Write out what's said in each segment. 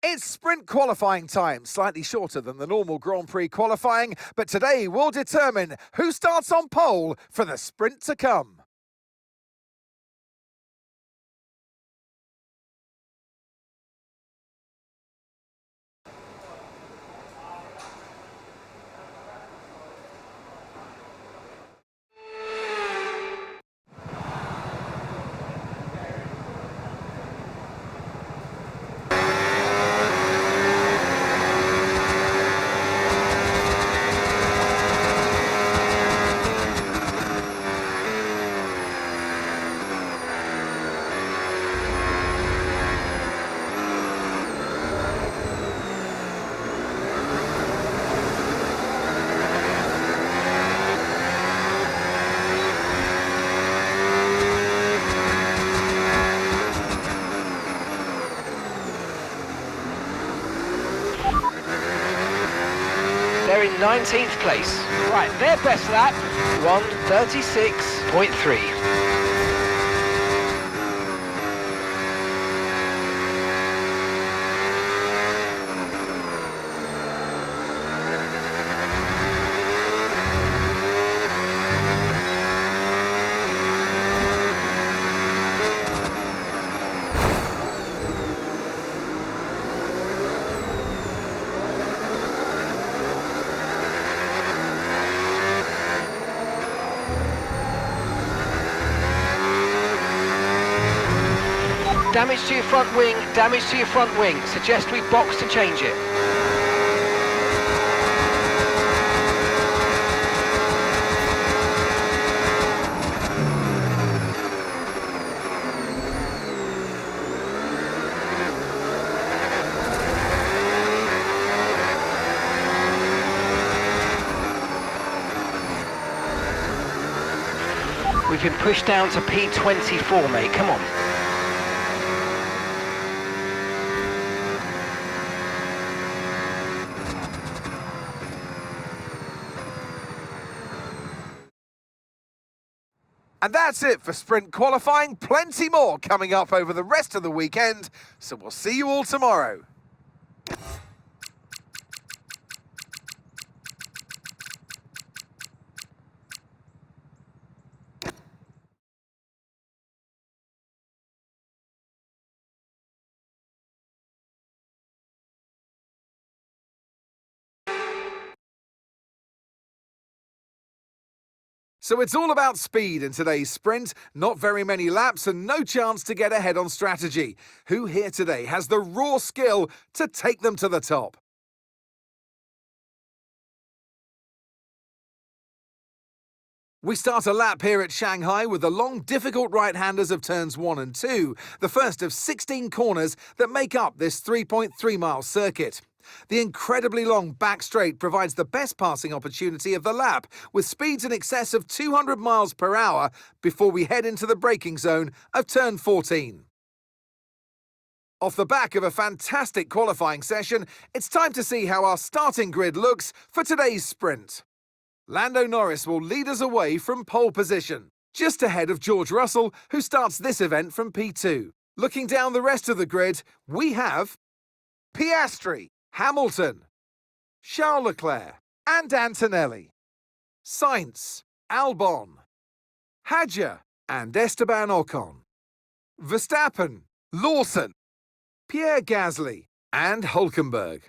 It's sprint qualifying time, slightly shorter than the normal Grand Prix qualifying, but today we'll determine who starts on pole for the sprint to come. They're in 19th place. Right, their best lap, 1:36.3. Damage to your front wing, damage to your front wing. Suggest we box to change it. We've been pushed down to P24, mate, come on. And that's it for sprint qualifying. Plenty more coming up over the rest of the weekend, so we'll see you all tomorrow. So it's all about speed in today's sprint, not very many laps and no chance to get ahead on strategy. Who here today has the raw skill to take them to the top? We start a lap here at Shanghai with the long, difficult right-handers of turns 1 and 2, the first of 16 corners that make up this 3.3-mile circuit. The incredibly long back straight provides the best passing opportunity of the lap, with speeds in excess of 200 miles per hour before we head into the braking zone of turn 14. Off the back of a fantastic qualifying session, it's time to see how our starting grid looks for today's sprint. Lando Norris will lead us away from pole position, just ahead of George Russell, who starts this event from P2. Looking down the rest of the grid, we have Piastri, Hamilton, Charles Leclerc and Antonelli, Sainz, Albon, Hadjar and Esteban Ocon, Verstappen, Lawson, Pierre Gasly and Hülkenberg,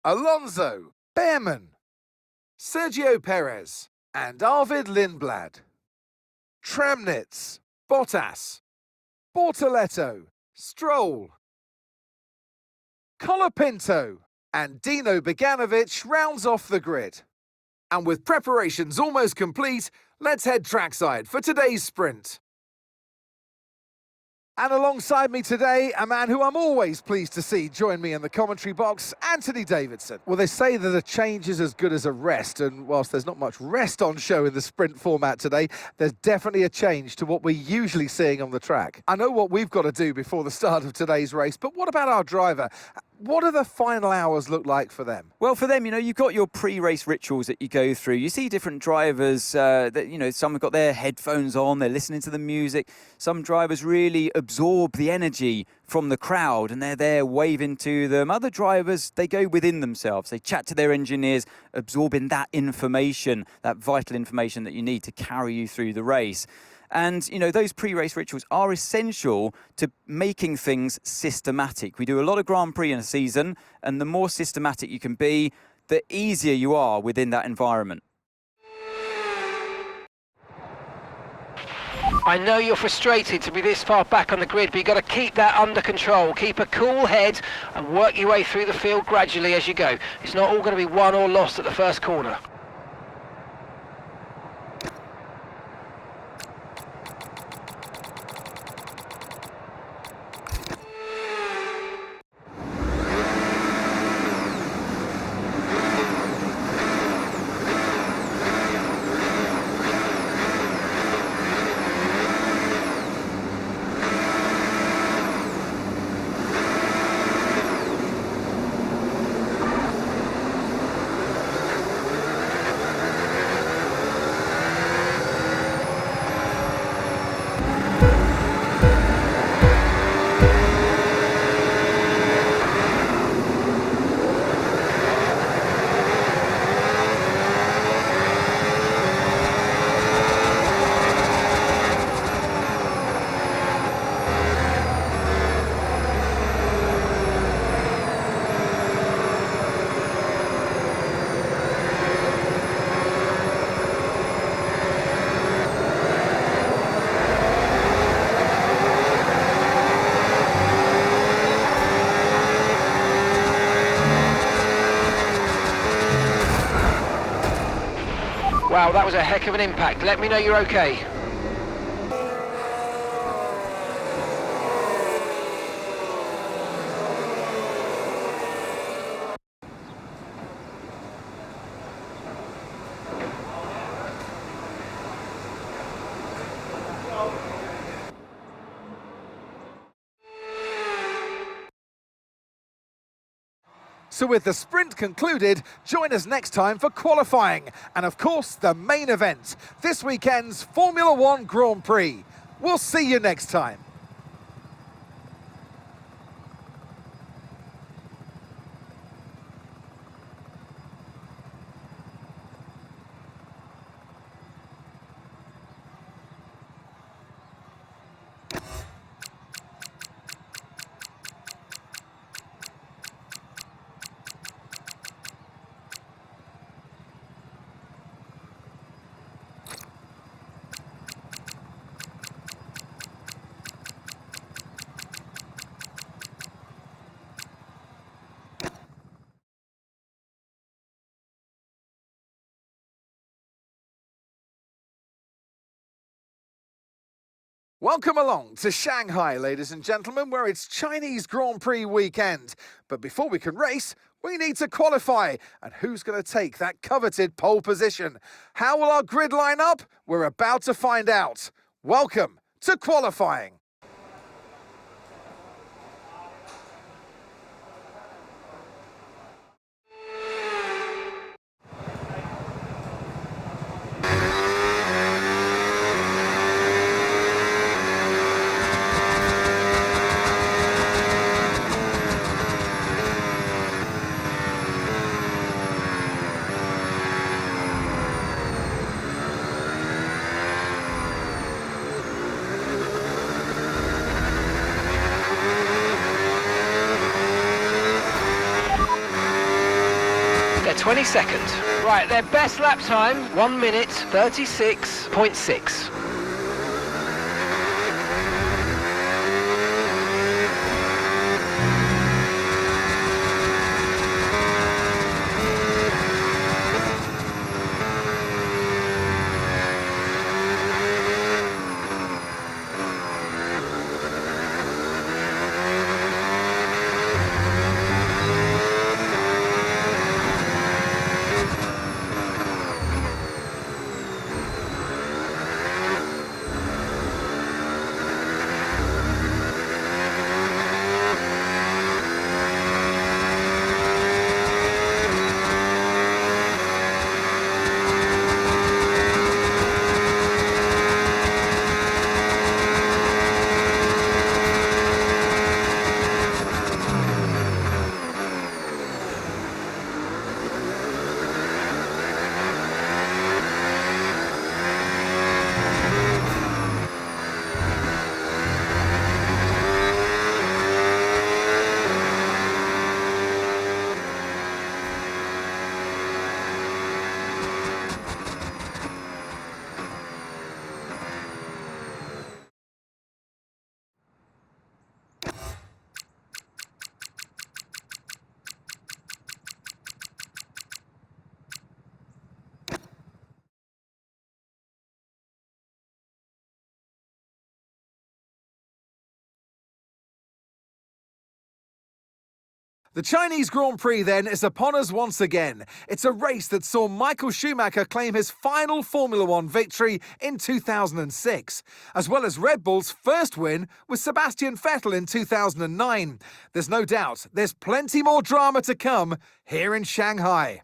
Alonso, Behrman, Sergio Perez and Arvid Lindblad, Tramnitz, Bottas, Bortoletto, Stroll, Colapinto and Dino Beganovic rounds off the grid. And with preparations almost complete, let's head trackside for today's sprint. And alongside me today, a man who I'm always pleased to see join me in the commentary box, Anthony Davidson. Well, they say that a change is as good as a rest, and whilst there's not much rest on show in the sprint format today, there's definitely a change to what we're usually seeing on the track. I know what we've got to do before the start of today's race, but what about our driver? What do the final hours look like for them? Well, for them, you've got your pre-race rituals that you go through. You see different drivers that, some have got their headphones on, they're listening to the music. Some drivers really absorb the energy from the crowd, and they're there waving to them. Other drivers, they go within themselves. They chat to their engineers, absorbing that information, that vital information that you need to carry you through the race. And, you know, those pre-race rituals are essential to making things systematic. We do a lot of Grand Prix in a season, and the more systematic you can be, the easier you are within that environment. I know you're frustrated to be this far back on the grid, but you've got to keep that under control. Keep a cool head and work your way through the field gradually as you go. It's not all going to be won or lost at the first corner. Wow, that was a heck of an impact. Let me know you're okay. So with the sprint concluded, join us next time for qualifying and of course the main event, this weekend's Formula One Grand Prix. We'll see you next time. Welcome along to Shanghai, ladies and gentlemen, where it's Chinese Grand Prix weekend. But before we can race, we need to qualify. And who's going to take that coveted pole position? How will our grid line up? We're about to find out. Welcome to qualifying. They're 22nd. Right, their best lap time, 1 minute 36.6. The Chinese Grand Prix, then, is upon us once again. It's a race that saw Michael Schumacher claim his final Formula One victory in 2006, as well as Red Bull's first win with Sebastian Vettel in 2009. There's no doubt there's plenty more drama to come here in Shanghai.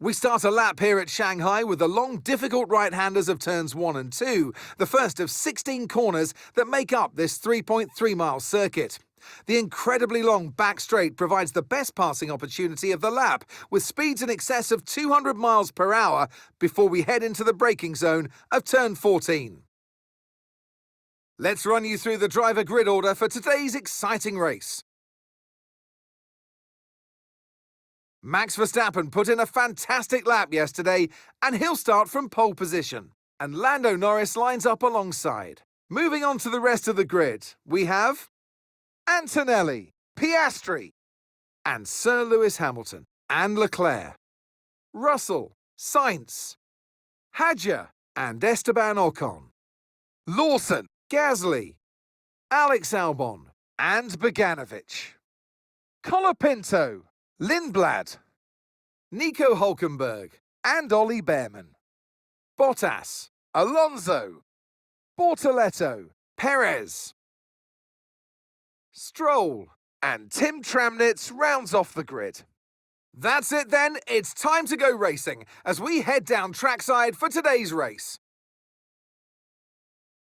We start a lap here at Shanghai with the long, difficult right-handers of turns 1 and 2, the first of 16 corners that make up this 3.3-mile circuit. The incredibly long back straight provides the best passing opportunity of the lap, with speeds in excess of 200 miles per hour before we head into the braking zone of turn 14. Let's run you through the driver grid order for today's exciting race. Max Verstappen put in a fantastic lap yesterday, and he'll start from pole position. And Lando Norris lines up alongside. Moving on to the rest of the grid, we have Antonelli, Piastri, and Sir Lewis Hamilton, and Leclerc, Russell, Sainz, Hadjar, and Esteban Ocon, Lawson, Gasly, Alex Albon, and Bogdanovic, Colapinto, Lindblad, Nico Hülkenberg, and Ollie Behrman, Bottas, Alonso, Bortoletto, Perez, Stroll, and Tim Tramnitz rounds off the grid. That's it then, it's time to go racing as we head down trackside for today's race.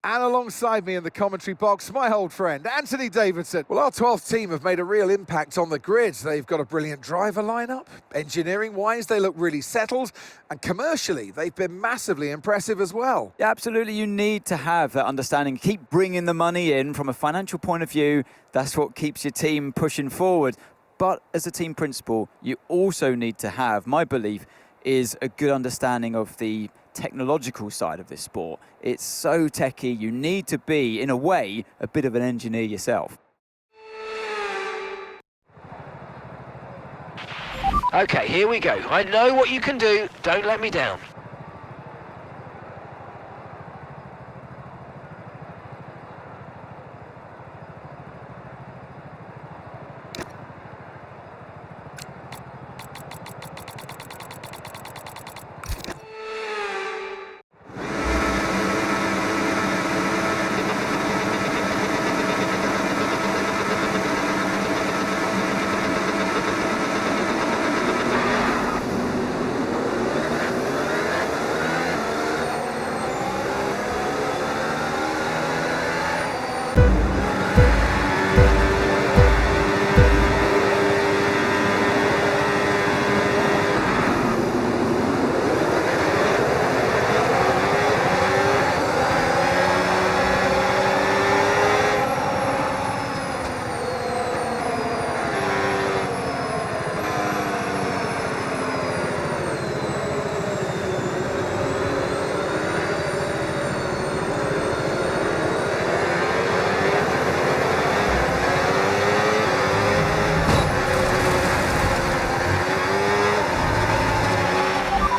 And alongside me in the commentary box, my old friend, Anthony Davidson. Well, our 12th team have made a real impact on the grid. They've got a brilliant driver lineup. Engineering-wise, they look really settled. And commercially, they've been massively impressive as well. Yeah, absolutely. You need to have that understanding. Keep bringing the money in from a financial point of view. That's what keeps your team pushing forward. But as a team principal, you also need to have, my belief, is a good understanding of the technological side of this sport. It's so techy, you need to be, in a way, a bit of an engineer yourself. Okay, here we go. I know what you can do. Don't let me down.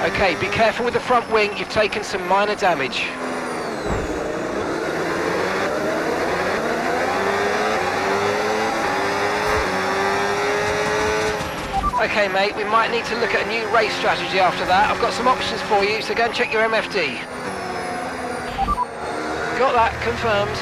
Okay, be careful with the front wing, you've taken some minor damage. Okay mate, we might need to look at a new race strategy after that. I've got some options for you, so go and check your MFD. Got that, confirmed.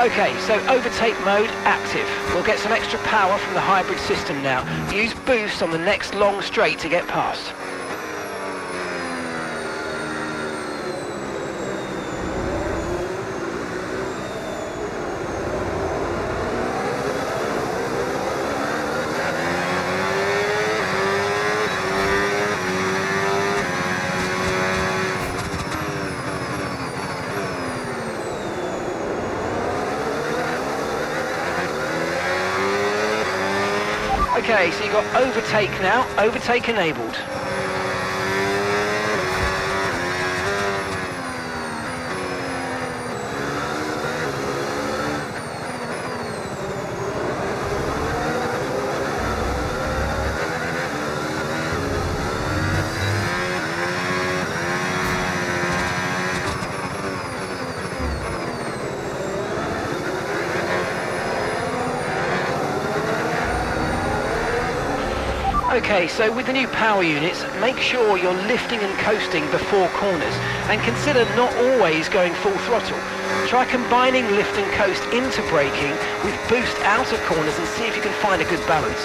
Okay, so overtake mode active. We'll get some extra power from the hybrid system now. Use boost on the next long straight to get past. Okay, so you've got overtake now, overtake enabled. Okay, so with the new power units, make sure you're lifting and coasting before corners, and consider not always going full throttle. Try combining lift and coast into braking with boost out of corners and see if you can find a good balance.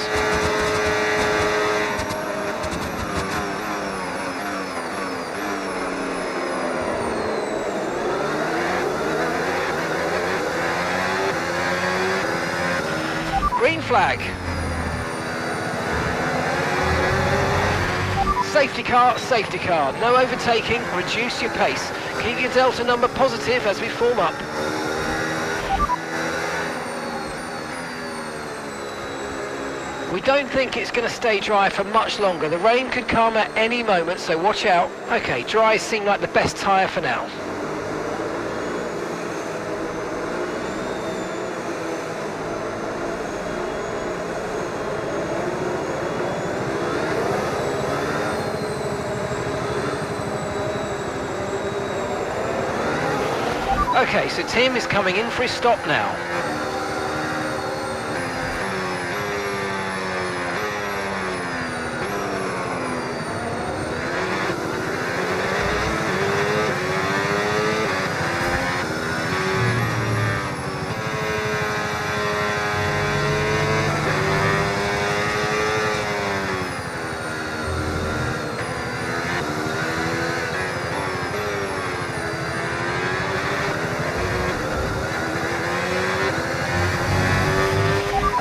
Green flag. Safety car, no overtaking, reduce your pace. Keep your delta number positive as we form up. We don't think it's going to stay dry for much longer. The rain could come at any moment, so watch out. Okay, dries seem like the best tyre for now. Okay, so Tim is coming in for his stop now.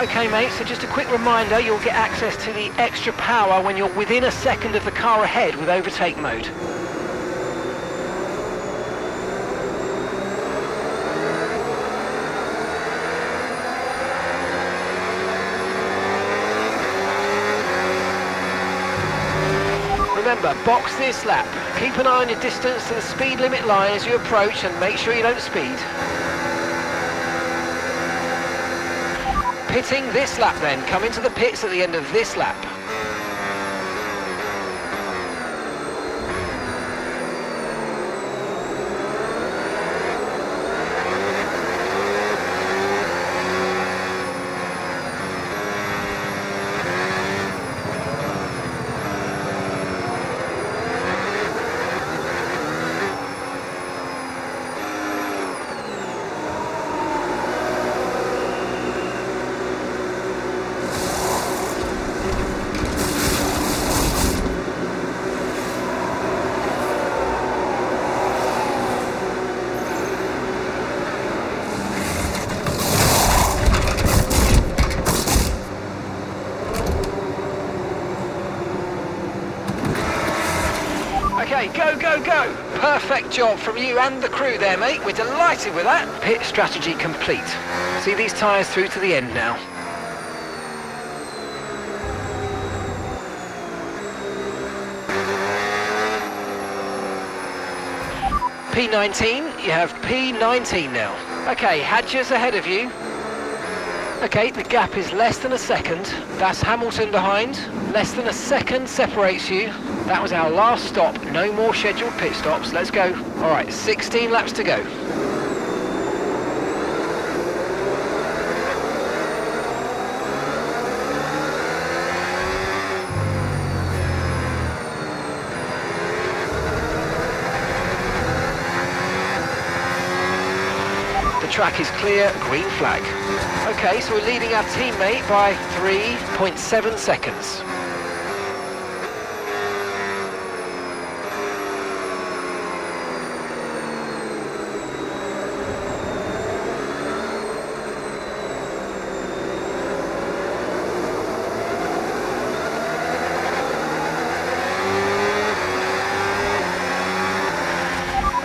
Okay mate, so just a quick reminder, you'll get access to the extra power when you're within a second of the car ahead with overtake mode. Remember, box this lap. Keep an eye on your distance to the speed limit line as you approach and make sure you don't speed. Pitting this lap then, come into the pits at the end of this lap. Okay, go, go, go! Perfect job from you and the crew there, mate. We're delighted with that. Pit strategy complete. See these tyres through to the end now. P19, you have P19 now. Okay, Hadgers ahead of you. Okay, the gap is less than a second. That's Hamilton behind. Less than a second separates you. That was our last stop. No more scheduled pit stops. Let's go. All right, 16 laps to go. The track is clear, green flag. Okay, so we're leading our teammate by 3.7 seconds.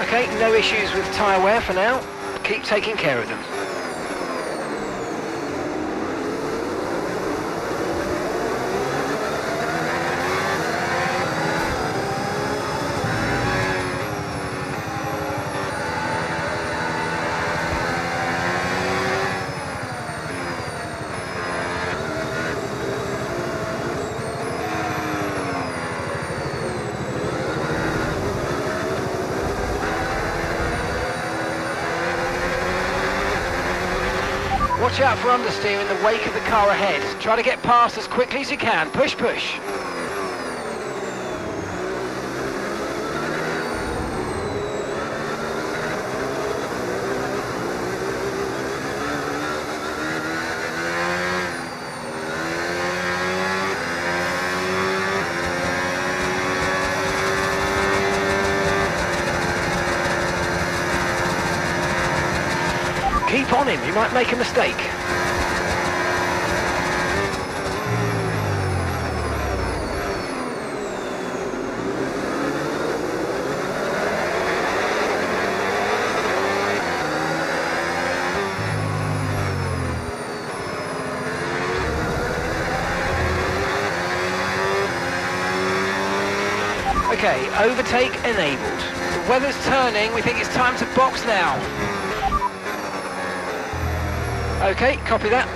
Okay, no issues with tyre wear for now. Keep taking care of them. Watch out for understeer in the wake of the car ahead. Try to get past as quickly as you can. Push, push. Keep on him, you might make a mistake. Okay, overtake enabled. The weather's turning, we think it's time to box now. Okay, copy that.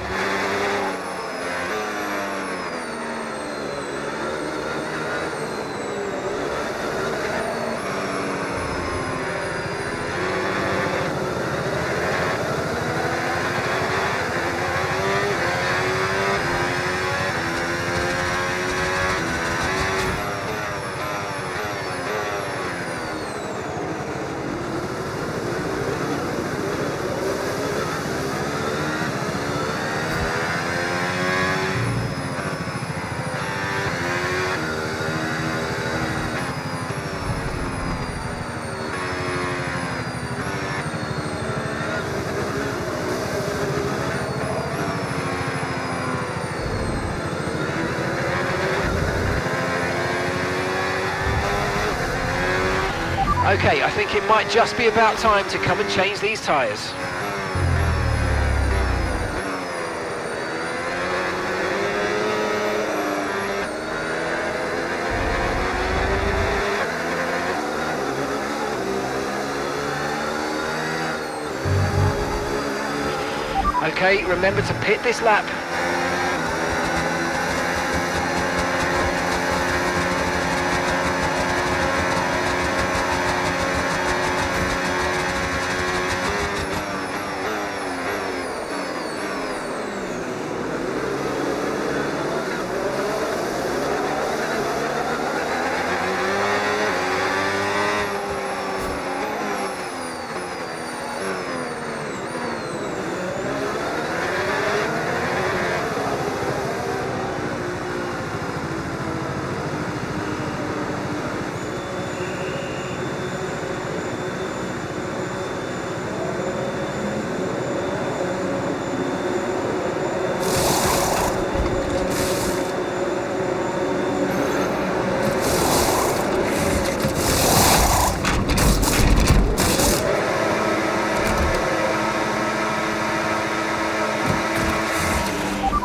Okay, I think it might just be about time to come and change these tyres. Okay, remember to pit this lap.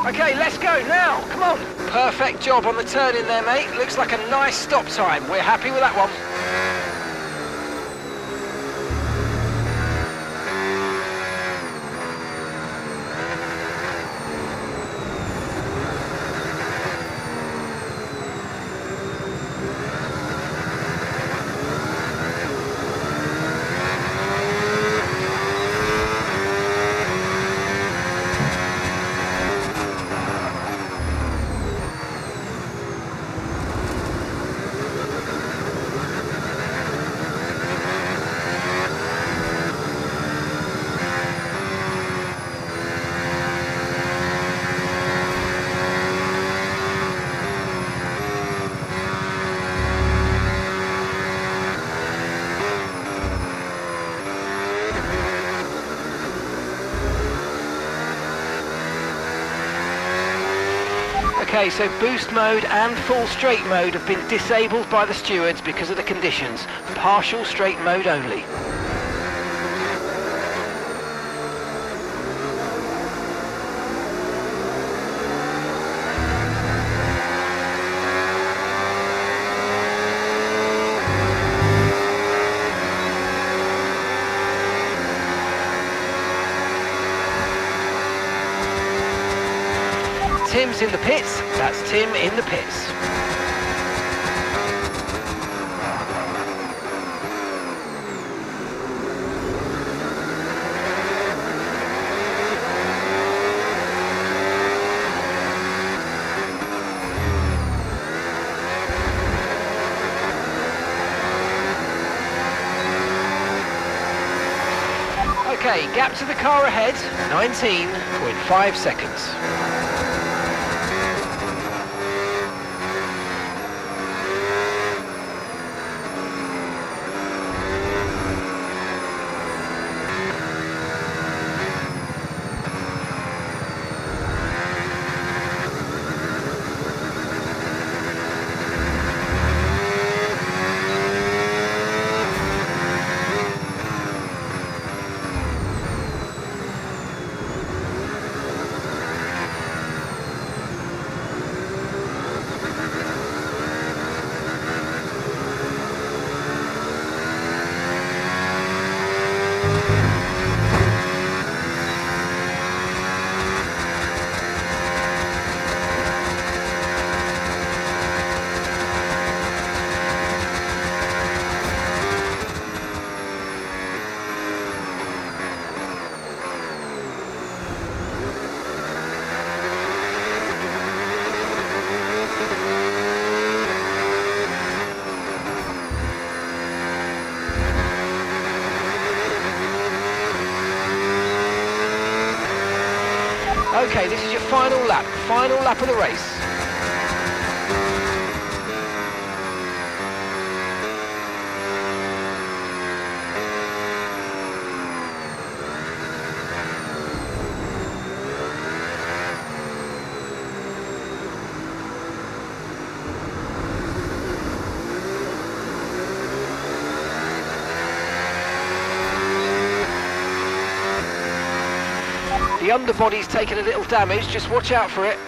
Okay, let's go now, come on. Perfect job on the turn in there, mate. Looks like a nice stop time. We're happy with that one. Okay, so boost mode and full straight mode have been disabled by the stewards because of the conditions. Partial straight mode only. Tim's in the pits, that's Tim in the pits. Okay, gap to the car ahead, 19.5 seconds. Okay, this is your final lap of the race. The underbody's taken a little damage, just watch out for it.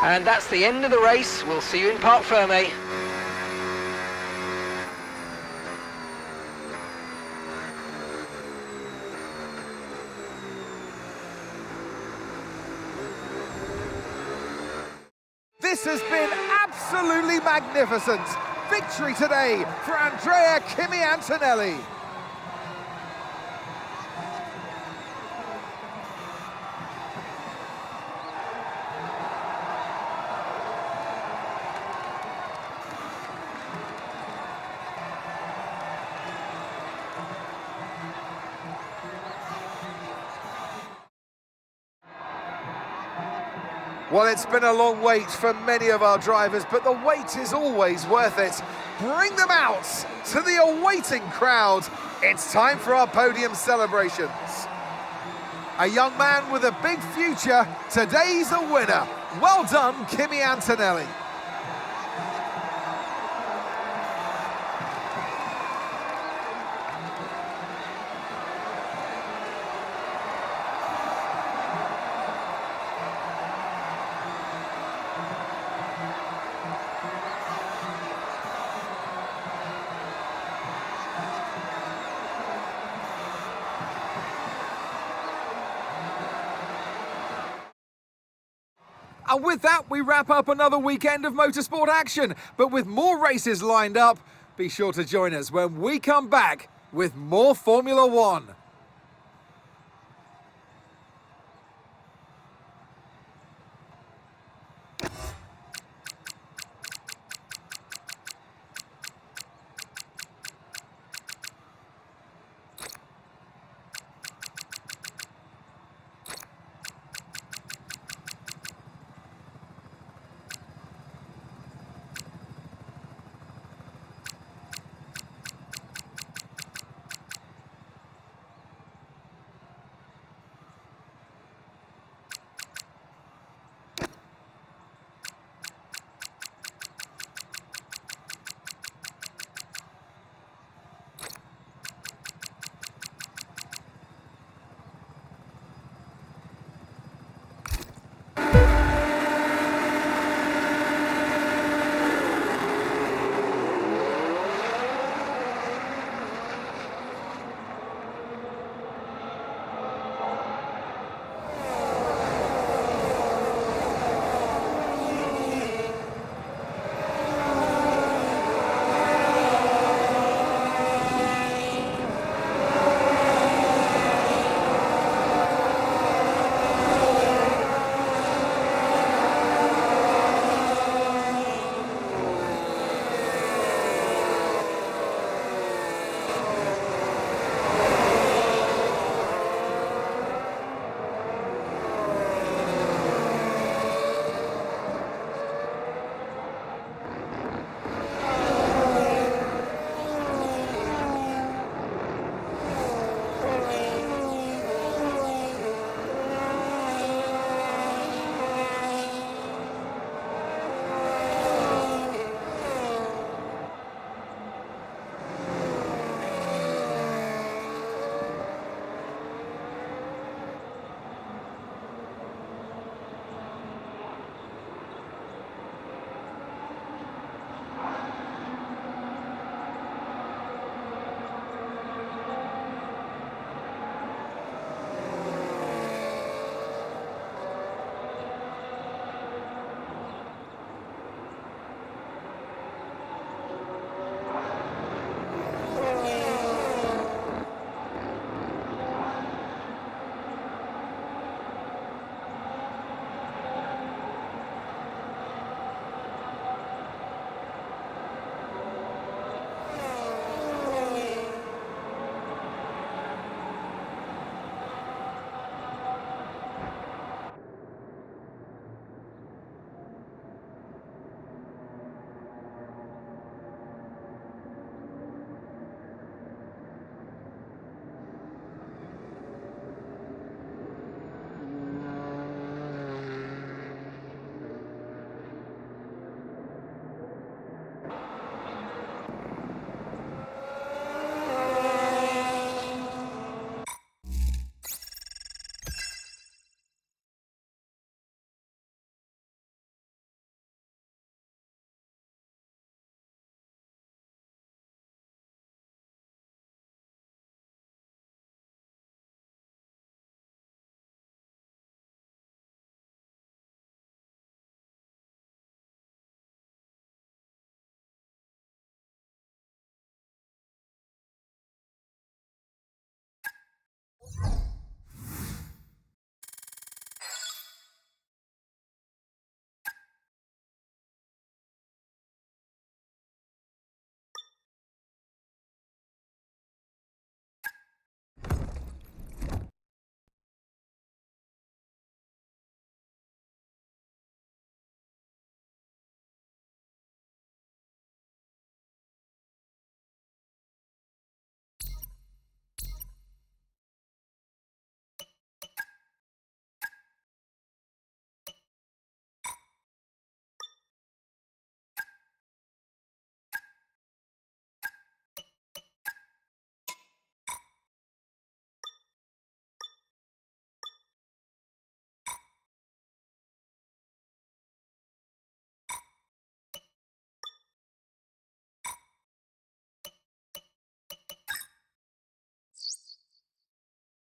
And that's the end of the race. We'll see you in Parc Fermé. This has been absolutely magnificent. Victory today for Andrea Kimi Antonelli. Well, it's been a long wait for many of our drivers, but the wait is always worth it. Bring them out to the awaiting crowd. It's time for our podium celebrations. A young man with a big future, today's a winner. Well done, Kimi Antonelli. And with that, we wrap up another weekend of motorsport action. But with more races lined up, be sure to join us when we come back with more Formula One.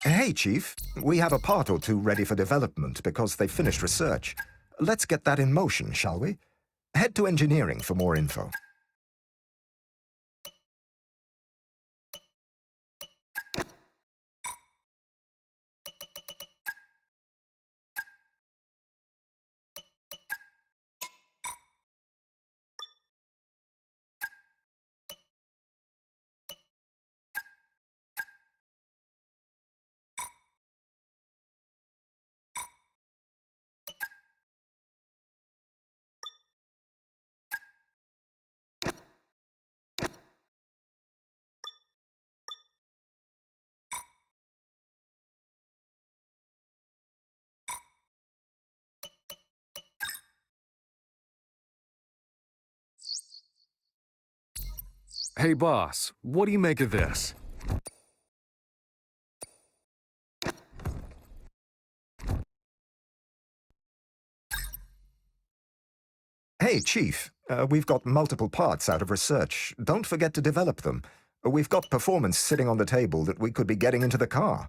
Hey, Chief. We have a part or two ready for development because they finished research. Let's get that in motion, shall we? Head to engineering for more info. Hey boss, what do you make of this? Hey, Chief. We've got multiple parts out of research. Don't forget to develop them. We've got performance sitting on the table that we could be getting into the car.